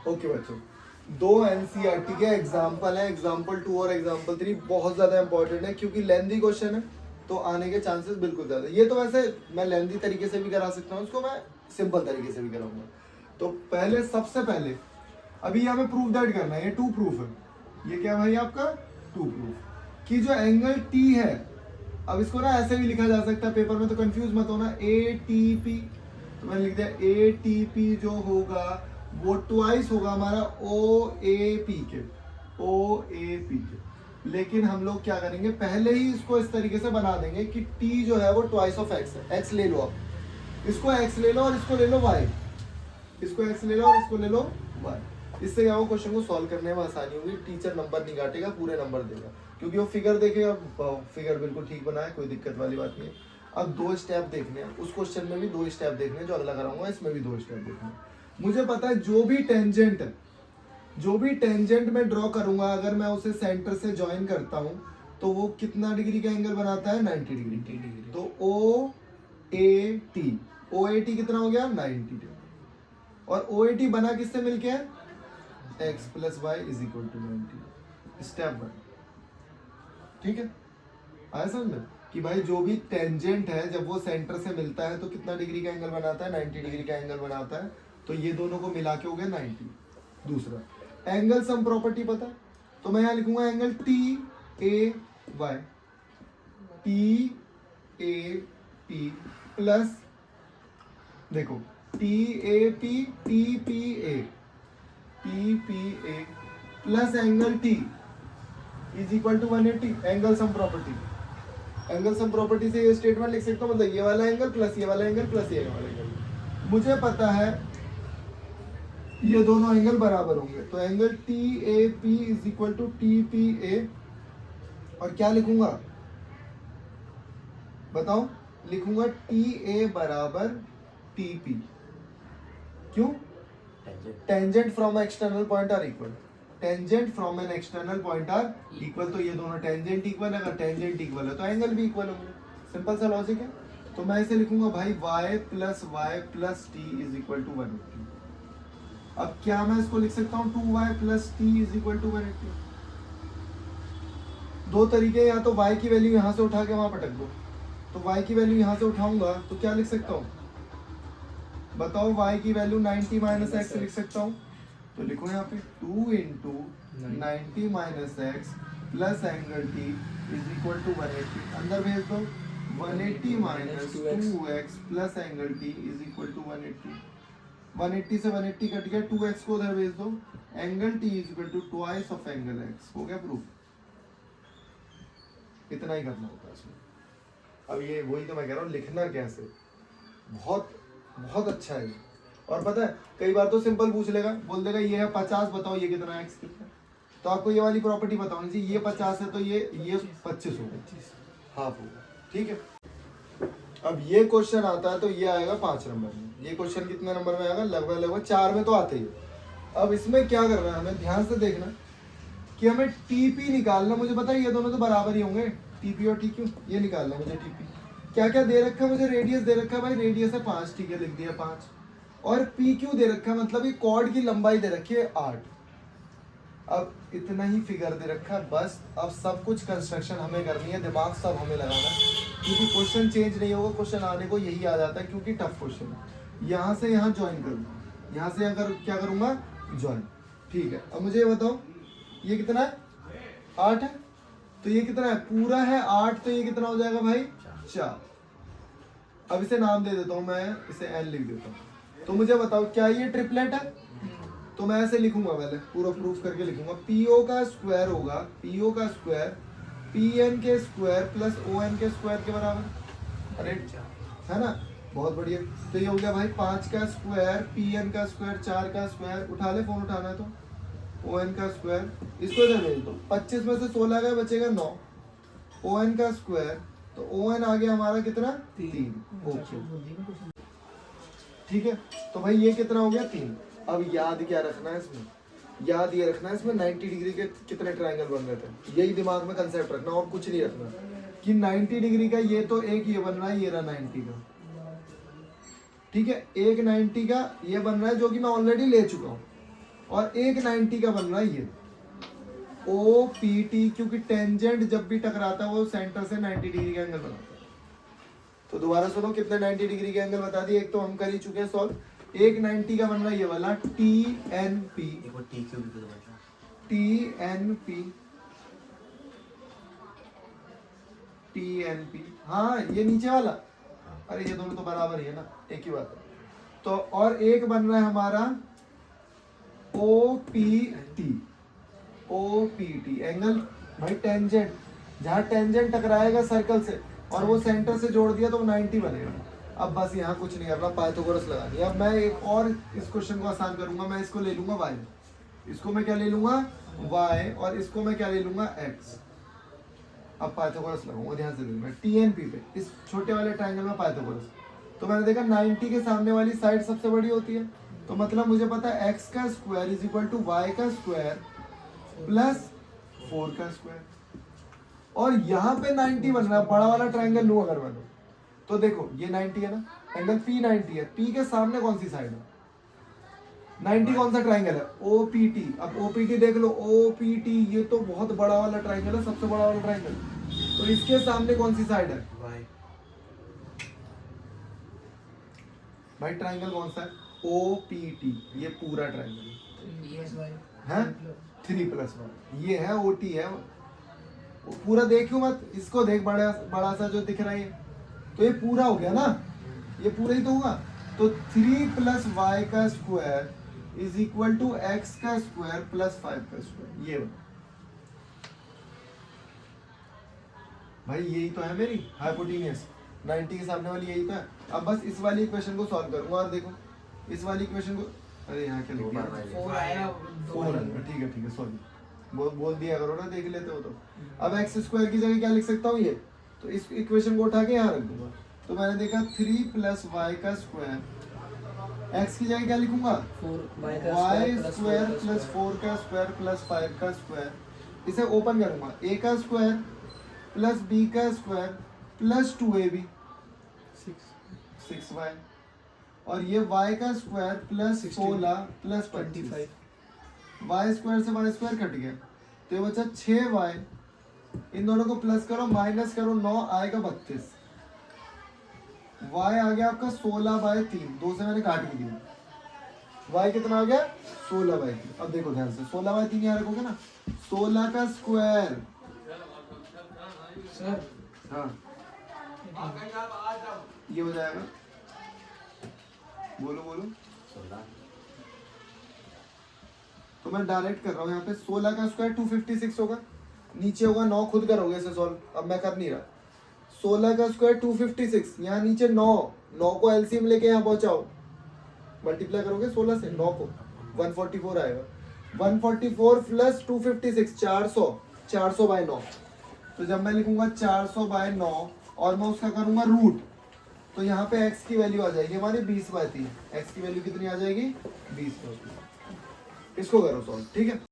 Okay बच्चों, दो NCERT के एग्जाम्पल है, एग्जाम्पल 2 और एग्जाम्पल 3 बहुत ज्यादा इंपॉर्टेंट है क्योंकि लेंथी क्वेश्चन है तो आने के चांसेस बिल्कुल ज्यादा। ये तो वैसे मैं लेंथी तरीके से भी करा सकता हूँ, उसको मैं सिंपल तरीके से भी कराऊंगा। तो पहले सबसे पहले अभी यहाँ पे प्रूफ दैट करना है, ये टू प्रूफ है। ये क्या भाई आपका टू प्रूफ कि जो एंगल टी है, अब इसको ना ऐसे भी लिखा जा सकता है पेपर में, तो कंफ्यूज मत होना। ए टी पी, तो मैंने लिख दिया ए टी पी जो होगा वो ट्वाइस होगा हमारा ओ ए पी के, ओ ए पी के। लेकिन हम लोग क्या करेंगे, पहले ही इसको इस तरीके से बना देंगे कि टी जो है वो ट्वाइस ऑफ एक्स है। एक्स ले लो, आप इसको एक्स ले लो और इसको ले लो वाई, इसको एक्स ले लो और इसको ले लो वाई। इससे क्या वो क्वेश्चन को सॉल्व करने में आसानी होगी। टीचर नंबर नहीं काटेगा, पूरे नंबर देगा क्योंकि वो फिगर देखेगा, फिगर बिल्कुल ठीक बना है, कोई दिक्कत वाली बात नहीं है। अब दो स्टेप देखने हैं, उस क्वेश्चन में भी दो स्टेप देखने हैं जो अगला कराऊंगा, इसमें भी दो स्टेप देखने हैं। मुझे पता है जो भी टेंजेंट है, जो भी टेंजेंट में ड्रॉ करूंगा, अगर मैं उसे सेंटर से ज्वाइन करता हूं तो वो कितना डिग्री का एंगल बनाता है, 90 डिग्री। तो ओ A T, O A T कितना हो गया, 90 डिग्री। और ओ ए टी बना किससे मिलके है, x plus y is equal to 90। Step 1, ठीक है। आया समझ में कि भाई जो भी टेंजेंट है जब वो सेंटर से मिलता है तो कितना डिग्री का एंगल बनाता है, 90 डिग्री का एंगल बनाता है। तो ये दोनों को मिला के हो गया 90। दूसरा एंगल सम प्रॉपर्टी पता है, तो मैं यहाँ लिखूंगा angle T A Y, T A P plus, देखो T A P, T P A, T P A plus angle T is equal to 180। Angle sum property, angle sum property से ये statement लिख सकता हूँ, मतलब ये वाला एंगल प्लस ये वाला एंगल प्लस ये वाला एंगल। मुझे पता है ये दोनों एंगल बराबर होंगे, तो angle T A P is equal to T P A. और क्या लिखूंगा बताओ, लिखूंगा टी ए बराबर टी पी। क्यों, tangent from external point are equal, tangent from an external point are equal. तो ये दोनों टेंजेंट इक्वल है, अगर टेंजेंट इक्वल है तो एंगल भी इक्वल होंगे। सिंपल सा लॉजिक है। तो मैं इसे लिखूंगा भाई y plus t is equal to 180। अब क्या मैं इसको लिख सकता हूँ 2y plus t is equal to 180। दो तरीके, या तो y की वैल्यू यहाँ से उठा के वहां पटक दो, तो y की वैल्यू यहाँ से उठाऊंगा तो क्या लिख सकता हूँ बताओ, y की वैल्यू 90 माइनस एक्स लिख सकता हूँ। तो लिखो यहाँ पे 2 into 90 minus x plus angle T is equal to 180। अंदर भेज दो, 180 minus 2x plus angle T is equal to 180। 180 से 180 कट गया, 2x को उधर भेज दो, angle t is equal to twice of angle x। हो गया प्रूफ। इतना ही करना होता है इसमें। अब ये वही तो मैं कह रहा हूँ, लिखना कैसे, बहुत बहुत अच्छा है। और पता है कई बार तो सिंपल पूछ लेगा, बोल देगा ये है 50, बताओ ये कितना है, x कितना है। तो आपको ये वाली प्रॉपर्टी बतानी चाहिए, ये 50 है तो ये 25 होगा, हाफ होगा, ठीक है। अब ये क्वेश्चन आता है तो ये आएगा 5 नंबर में। ये क्वेश्चन कितने नंबर में आएगा, लगभग लगभग 4 में तो आते ही। अब इसमें क्या करना है, हमें ध्यान से देखना कि हमें टीपी निकालना। मुझे पता है ये दोनों तो बराबर ही होंगे, टीपी और टीक्यू, ये निकालना है मुझे। टीपी क्या क्या दे रखा है मुझे, रेडियस दे रखा है भाई, रेडियस है 5, ठीक है लिख दिया 5। और पी क्यू दे रखा है, मतलब ये कॉर्ड की लंबाई दे रखी है 8। अब इतना ही फिगर दे रखा है बस। अब सब कुछ कंस्ट्रक्शन हमें करनी है, दिमाग सब हमें लगाना है क्योंकि क्वेश्चन चेंज नहीं होगा, क्वेश्चन आने को यही आ जाता है क्योंकि टफ क्वेश्चन है। यहाँ से यहाँ ज्वाइन करूँगा, यहाँ से अगर क्या करूँगा ज्वाइन, ठीक है। अब मुझे ये बताओ ये कितना है, 8 है, तो ये कितना है, पूरा है 8, तो ये कितना हो जाएगा भाई 4। अब इसे नाम दे देता हूँ मैं, इसे n लिख देता हूँ। तो मुझे बताओ क्या ये ट्रिपलेट है, तो मैं ऐसे लिखूंगा, पहले पूरा प्रूफ करके लिखूंगा। पीओ का स्क्वायर होगा, पीओ का स्क्वायर पीएन के स्क्वायर प्लस ओएन के स्क्वायर के बराबर, अरे है ना, बहुत बढ़िया। तो ये हो गया भाई 5 का स्क्वायर, पीएन का स्क्वायर 4 का स्क्वायर, उठा ले फोन उठाना है तो ओएन का स्क्वायर, इसको इधर भेज दो। 25 में से 16 गया, बचेगा 9। ओएन का स्क्वायर, तो ओएन आ गया हमारा कितना 3। ओके ठीक है, तो भाई ये कितना हो गया 3। अब याद क्या रखना है इसमें, याद ये रखना है इसमें 90 डिग्री के कितने ट्रायंगल बन रहे थे, यही दिमाग में कंसेप्ट रखना और कुछ नहीं रखना कि 90 डिग्री का ये तो एक ये बन रहा है, ये रहा 90 का, ठीक है, एक 90 का ये बन रहा है जो कि मैं ऑलरेडी ले चुका हूँ, और एक 90 का बन रहा है ये ओ पी टी, क्योंकि टेंजेंट जब भी टकराता है वो सेंटर से 90 डिग्री का एंगल बनाता है। तो दोबारा सुनो कितने 90 डिग्री के एंगल बता दिए। एक तो हम कर ही चुके हैं सॉल्व, एक 90 का बन रहा है ये वाला T N P, T N P, T N P, हाँ ये नीचे वाला, अरे ये दोनों तो बराबर ही है ना, एक ही बात है। तो और एक बन रहा है हमारा O P T, O P T angle भाई टेंजेंट, जहां टेंजेंट टकराएगा सर्कल से और वो सेंटर से जोड़ दिया तो 90 बनेगा। अब बस यहाँ कुछ नहीं करना, पाइथागोरस लगा दिया। अब मैं एक और इस क्वेश्चन को आसान करूंगा, मैं इसको ले लूंगा y, इसको मैं क्या ले लूंगा y, और इसको मैं क्या ले लूंगा x। अब पाइथागोरस लगाऊंगा, ध्यान से देखना टीएनपी पे, इस छोटे वाले ट्रायंगल में पाइथागोरस। तो मैंने देखा 90 के सामने वाली साइड सबसे बड़ी होती है, तो मतलब मुझे पता है x का square is equal to y का स्क्वायर प्लस 4 का स्क्वायर। और यहाँ पे 90 बन रहा है, बड़ा वाला ट्रायंगल लूं अगर मैं, तो देखो ये 90 है ना, एंगल P 90 है, P के सामने कौन सी साइड है, 90 कौन सा ट्रायंगल है, OPT। अब OPT देख लो, OPT ये तो बहुत बड़ा वाला ट्रायंगल है, सबसे बड़ा वाला ट्रायंगल, तो इसके सामने कौन सी साइड है भाई, ट्रायंगल कौन सा है, OPT, ये पूरा ट्रायंगल है 3+1, ये है OT है, वो पूरा देखियो मत, इसको देख बड़ा बड़ा सा जो दिख रहा है, तो ये पूरा हो गया ना, ये पूरा ही तो होगा। तो 3 + y का square is equal to x का स्क्वायर प्लस 5 का स्क्वायर, ये भाई यही तो है मेरी हाइपोटेन्यूज, 90 के सामने वाली यही तो है। अब बस इस वाली इक्वेशन को सॉल्व करूंगा, और देखो इस वाली इक्वेशन को, अरे यहाँ क्या लिख दिया, 4 है, ठीक है सॉरी, बोल दिया करो ना, देख लेते हो तो। अब x स्क्वायर की जगह क्या लिख सकता हूँ, ये तो इस इक्वेशन को उठा के यहाँ रख दूंगा, तो मैंने देखा 3 + y का स्क्वायर, x की जगह क्या लिखूंगा, y स्क्वायर प्लस 4 का स्क्वायर प्लस 5 का स्क्वायर, इसे ओपन करूंगा, a का स्क्वायर प्लस b का स्क्वायर प्लस 2ab 6y, और ये y का square plus 16 plus 25, y square से y स्क्वायर कट गया, तो ये बचा 6y, इन दोनों को प्लस करो माइनस करो, 9 आएगा 32, y आ गया आपका 16/3, 2 से मैंने काट भी दिया, y कितना आ गया 16/3। अब देखो ध्यान से 16/3 यहाँ रखोगे ना, 16 का स्क्वायर सर, हाँ ये हो जाएगा, बोलो तो मैं डायरेक्ट कर रहा हूँ यहाँ पे, 16 का स्क्वायर 256 होगा, नीचे होगा 9, खुद करोगे इसे सॉल्व, अब मैं कर नहीं रहा। 16 का स्क्वायर 256, यहाँ नीचे 9 को एलसीएम लेके यहाँ पहुंचाओ, मल्टीप्लाई करोगे 16 से 9 को, 144 आएगा, 144 प्लस 256 400/9, तो जब मैं लिखूंगा 400/9 और मैं उसका करूंगा रूट, तो यहाँ पे x की वैल्यू आ जाएगी हमारी 20/3, x की वैल्यू कितनी आ जाएगी 20/3। इसको करो सॉल्व, ठीक है।